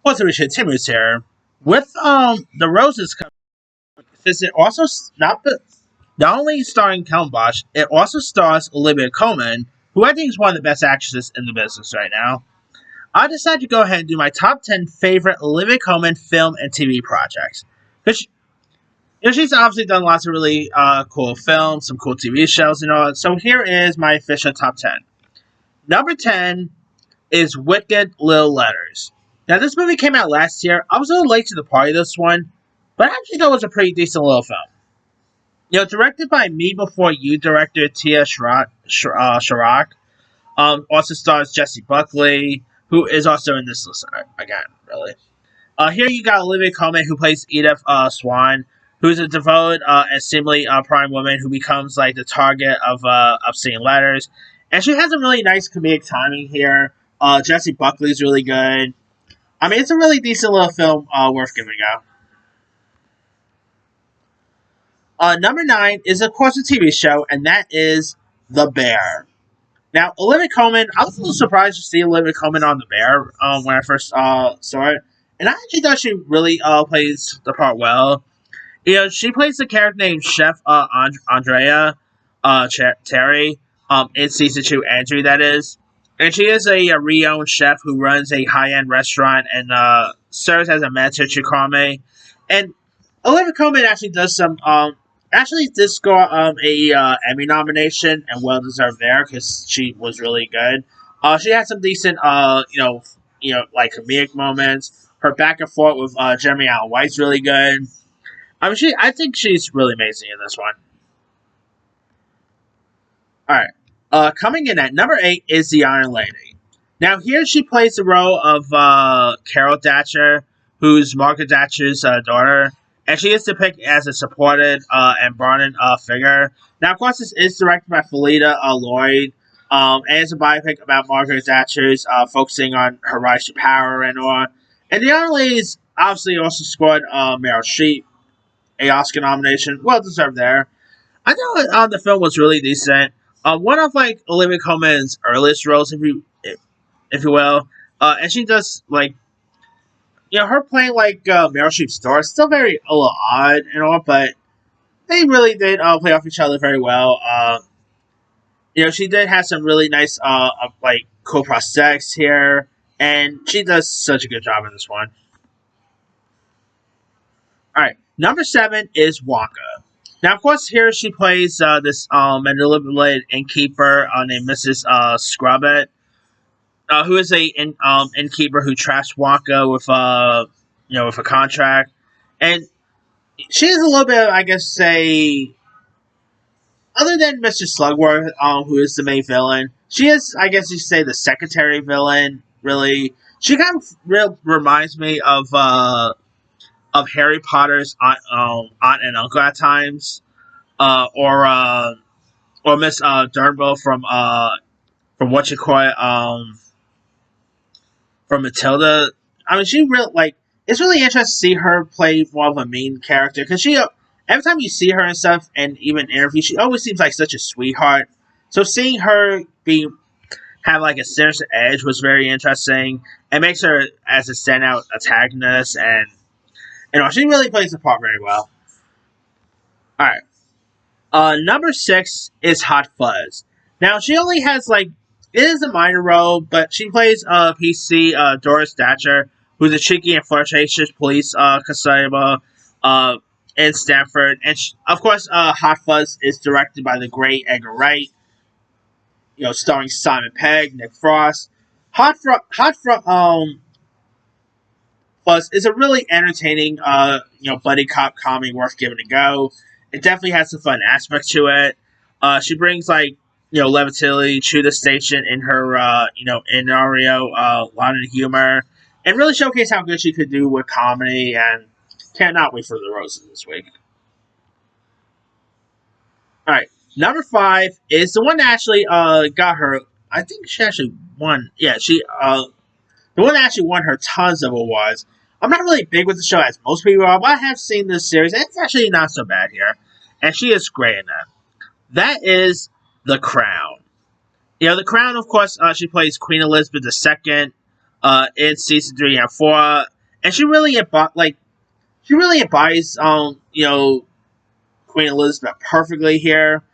What's the Richard Timmons here? With the Roses coming, since it also not only starring Count Bosch, it also stars Olivia Colman, who I think is one of the best actresses in the business right now. I decided to go ahead and do my top 10 favorite Olivia Colman film and TV projects. Because she's obviously done lots of really cool films, some cool TV shows, and all. So here is my official top 10. Number 10 is Wicked Little Letters. Now, this movie came out last year. I was a little late to the party this one, but I actually thought it was a pretty decent little film. Directed by Me Before You director Tia Sharrock. Also stars Jessie Buckley, who is also in this list again, really. Here you got Olivia Colman, who plays Edith Swan, who's a devoted and seemingly prime woman who becomes like the target of obscene letters. And she has a really nice comedic timing here. Jessie Buckley's really good. I mean, it's a really decent little film worth giving a go. Number 9 is, of course, a TV show, and that is The Bear. Now, Olivia Colman, I was a little surprised to see Olivia Colman on The Bear when I first saw it. And I actually thought she really plays the part well. She plays the character named Chef Andrea Terry in season 2 Andrew, that is. And she is a re-owned chef who runs a high-end restaurant and serves as a mentor to Carme. And Olivia Colman actually does some actually did score a Emmy nomination, and well deserved there because she was really good. She had some decent like comedic moments. Her back and forth with Jeremy Allen White's really good. I think she's really amazing in this one. All right, coming in at number 8 is The Iron Lady. Now here she plays the role of Carol Thatcher, who's Margaret Thatcher's daughter. And she is depicted as a supported and bonded figure. Now, of course, this is directed by Felita Lloyd, and it's a biopic about Margaret Thatcher's, focusing on her rise to power and all. And the other ladies obviously also scored Meryl Streep, a Oscar nomination, well deserved there. I thought the film was really decent. One of like Olivia Colman's earliest roles, if you will, and she does like. Her playing like Meryl Streep's daughter is still very a little odd and all, but they really did play off each other very well. She did have some really nice like cool prosthetics here, and she does such a good job in this one. All right, number 7 is Wonka. Now, of course, here she plays this manipulated innkeeper named Mrs. Scrubbit. Who is a innkeeper who traps Wonka with with a contract, and she is a little bit, I guess, say, other than Mr. Slugworth, who is the main villain. She is, I guess, you say, the secretary villain. Really, she kind of reminds me of Harry Potter's aunt and uncle at times, or Miss Durnville from what you call it, from Matilda. I mean, she really it's really interesting to see her play more of a main character because she every time you see her and stuff, and even interviews, she always seems like such a sweetheart. So seeing her have like a sinister edge was very interesting. It makes her as a standout antagonist, and she really plays the part very well. All right, number 6 is Hot Fuzz. Now she only has like. It is a minor role, but she plays PC Doris Thatcher, who's a cheeky and flirtatious police constable in Stanford. And of course, Hot Fuzz is directed by the great Edgar Wright, starring Simon Pegg, Nick Frost. Hot Fuzz is a really entertaining buddy cop comedy worth giving a go. It definitely has some fun aspects to it. She brings like levity to the station in her, in Ario, line of humor, and really showcase how good she could do with comedy, and cannot wait for the roses this week. Alright, number 5 is the one that actually, got her, I think she actually won, yeah, the one that actually won her tons of awards. I'm not really big with the show as most people are, but I have seen this series, and it's actually not so bad here, and she is great in that. That is The Crown. The Crown, of course, she plays Queen Elizabeth II in season 3 and 4. and she really embodies Queen Elizabeth perfectly here.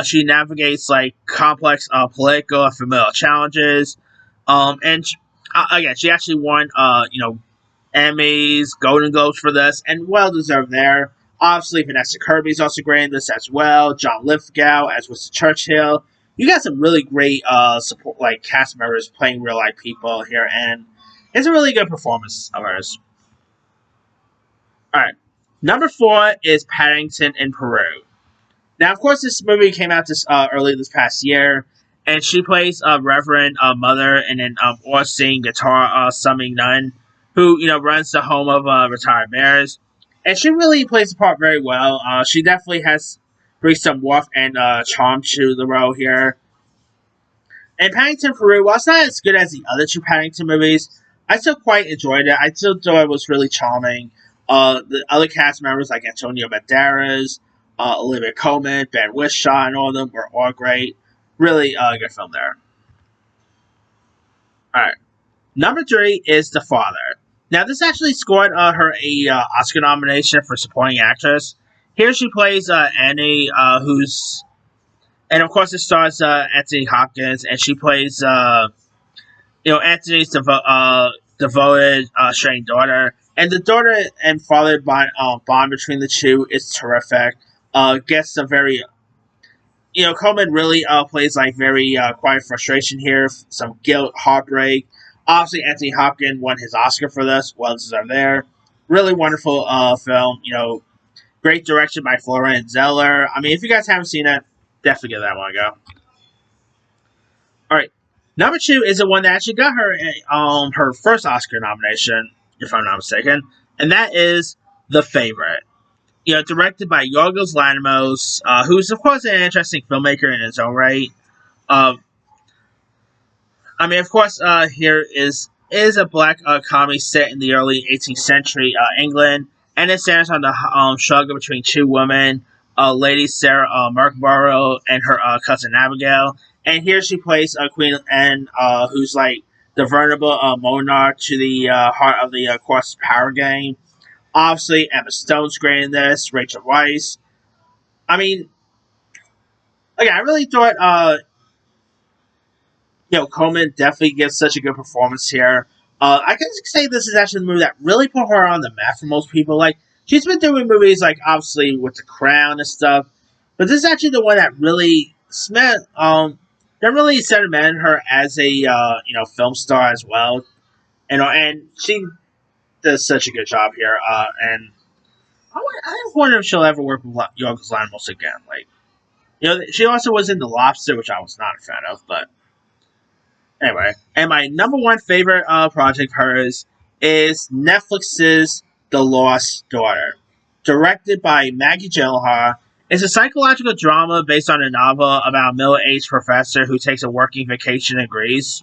She navigates like complex political and familial challenges, and again, she actually won Emmys, Golden Globes for this, and well deserved there. Obviously, Vanessa Kirby's also great in this as well. John Lithgow as Winston Churchill. You got some really great support, like cast members playing real life people here, and it's a really good performance of hers. All right, number 4 is Paddington in Peru. Now, of course, this movie came out early this past year, and she plays a Reverend Mother and an all-singing guitar summing nun who runs the home of retired mayors, and she really plays the part very well. She definitely has brings some warmth and charm to the role here. And Paddington Peru, while it's not as good as the other two Paddington movies, I still quite enjoyed it. I still thought it was really charming. The other cast members like Antonio Banderas, Olivia Colman, Ben Whishaw, and all of them were all great. Really good film there. Alright. Number 3 is The Father. Now, this actually scored her a Oscar nomination for supporting actress. Here she plays Annie, who's... And of course, it stars Anthony Hopkins, and she plays Anthony's devoted, strange daughter, and the daughter and father bond between the two is terrific. Gets a very, Coleman really plays like very quiet frustration here, some guilt, heartbreak. Obviously, Anthony Hopkins won his Oscar for this. Well deserved there. Really wonderful film. Great direction by Florian Zeller. I mean, if you guys haven't seen it, definitely give that one a go. All right. Number 2 is the one that actually got her her first Oscar nomination, if I'm not mistaken, and that is The Favorite. Directed by Yorgos Lanthimos, who's of course an interesting filmmaker in his own right. Uh, I mean, of course, here is a black comedy set in the early 18th century England, and it centers on the struggle between two women, Lady Sarah Markborough and her cousin Abigail. And here she plays Queen Anne, who's like the vulnerable monarch to the heart of the course power game. Obviously, Emma Stone's great in this. Rachel Weisz. I mean, again, I really thought Colman definitely gives such a good performance here. I can say this is actually the movie that really put her on the map for most people. Like, she's been doing movies like obviously with The Crown and stuff, but this is actually the one that really cemented her as a film star as well. And she does such a good job here. And I wonder if she'll ever work with Yorgos Lanthimos again. Like, she also was in The Lobster, which I was not a fan of, but anyway. And my number 1 favorite project of hers is Netflix's The Lost Daughter, directed by Maggie Gyllenhaal. It's a psychological drama based on a novel about a middle-aged professor who takes a working vacation in Greece.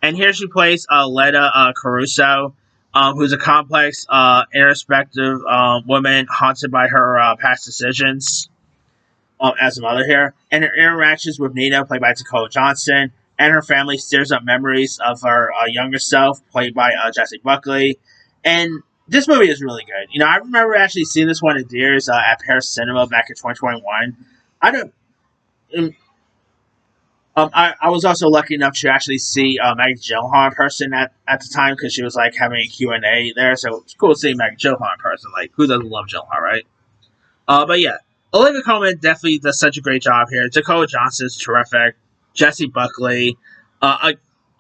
And here she plays Leda Caruso, who's a complex, introspective woman haunted by her past decisions as a mother here. And her interactions with Nina, played by Dakota Johnson, and her family stirs up memories of her younger self, played by Jessie Buckley. And this movie is really good. I remember actually seeing this one in theaters at Paris Cinema back in 2021. I don't. I was also lucky enough to actually see Maggie Gyllenhaal in person at the time because she was like having a Q&A there, so it's cool seeing Maggie Gyllenhaal in person. Like, who doesn't love Gyllenhaal, right? But yeah, Olivia Colman definitely does such a great job here. Dakota Johnson's terrific. Jessie Buckley.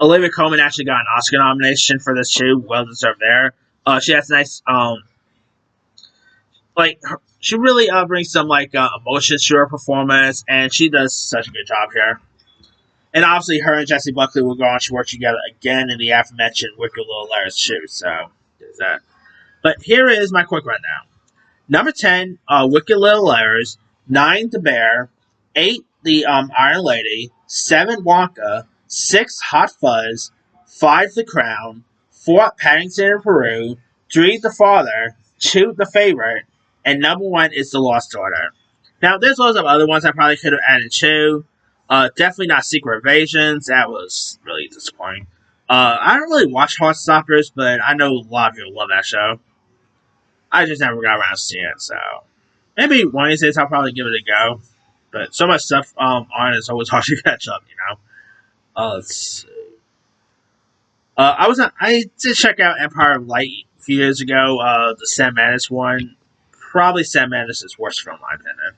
Olivia Colman actually got an Oscar nomination for this too. Well deserved there. She has nice she really brings some emotions to her performance, and she does such a good job here. And obviously, her and Jessie Buckley will go on to work together again in the aforementioned Wicked Little Liars too. So there's that. But here is my quick rundown. Number 10, Wicked Little Liars. 9, The Bear. 8, The Iron Lady. 7, Wonka. 6, Hot Fuzz. 5, The Crown. 4, Paddington in Peru. 3, The Father. 2, The Favorite. And number 1 is The Lost Daughter. Now, there's loads of other ones I probably could have added too. Definitely not Secret Invasions. That was really disappointing. I don't really watch Heartstoppers, but I know a lot of people love that show. I just never got around to seeing it, so maybe one of these days I'll probably give it a go. But so much stuff on it, it's always hard to catch up, you know. Let's see. I did check out Empire of Light a few years ago. The Sam Mendes one. Probably Sam Mendes' worst film, in my opinion.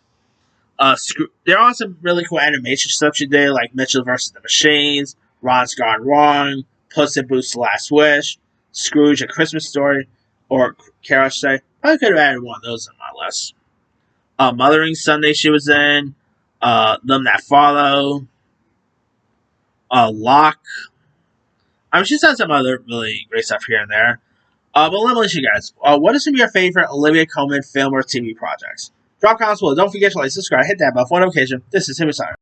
There are some really cool animation stuff she did, like Mitchell versus the Machines, Ron's Gone Wrong, Puss in Boots: The Last Wish, Scrooge: A Christmas Story, or Carol say. I could have added one of those on my list. Mothering Sunday she was in. Them That Follow. Locke. I mean, she's done some other really great stuff here and there. But let me ask you guys, what are some of your favorite Olivia Colman film or TV projects? Drop comments below. Don't forget to like, subscribe, hit that bell for notification. This is Timmy Simon.